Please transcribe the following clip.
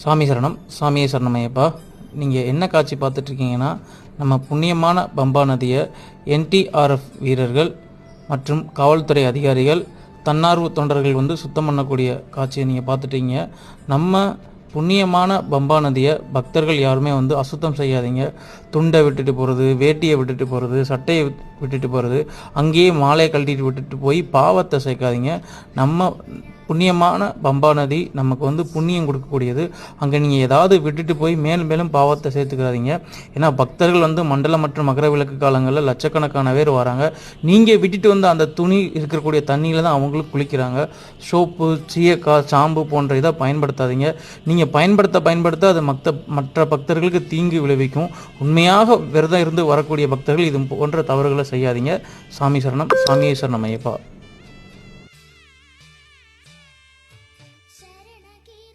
சாமி சரணம். சாமியே சரணமையப்பா. நீங்கள் என்ன காட்சி பார்த்துட்ருக்கீங்கன்னா, நம்ம புண்ணியமான பம்பா நதியை என்டிஆர்எஃப் வீரர்கள் மற்றும் காவல்துறை அதிகாரிகள், தன்னார்வ தொண்டர்கள் சுத்தம் பண்ணக்கூடிய காட்சியை நீங்கள் பார்த்துட்டீங்க. நம்ம புண்ணியமான பம்பா நதியை பக்தர்கள் யாருமே அசுத்தம் செய்யாதீங்க. துண்டை விட்டுட்டு போகிறது, வேட்டியை விட்டுட்டு போகிறது, சட்டையை விட்டுட்டு போகிறது, அங்கேயே மாலையை கழட்டிட்டு விட்டுட்டு போய் பாவத்தை சேர்க்காதீங்க. நம்ம புண்ணியமான பம்பா நதி நமக்கு புண்ணியம் கொடுக்கக்கூடியது. அங்கே நீங்கள் ஏதாவது விட்டுட்டு போய் மேலும் மேலும் பாவத்தை சேர்த்துக்கிறாதீங்க. ஏன்னா பக்தர்கள் மண்டல மற்றும் மகர விளக்கு காலங்களில் லட்சக்கணக்கான பேர் வராங்க. நீங்கள் விட்டுட்டு அந்த துணி இருக்கக்கூடிய தண்ணியில் தான் அவங்களும் குளிக்கிறாங்க. சோப்பு, சீயக்காய், சாம்பு போன்ற இதை பயன்படுத்தாதீங்க. நீங்கள் பயன்படுத்த அது மற்ற பக்தர்களுக்கு தீங்கு விளைவிக்கும். உண்மையாக விரதம் இருந்து வரக்கூடிய பக்தர்கள் இது போன்ற தவறுகளை செய்யாதீங்க. சாமி சரணம். சாமியே சரணம் ஐயப்பா.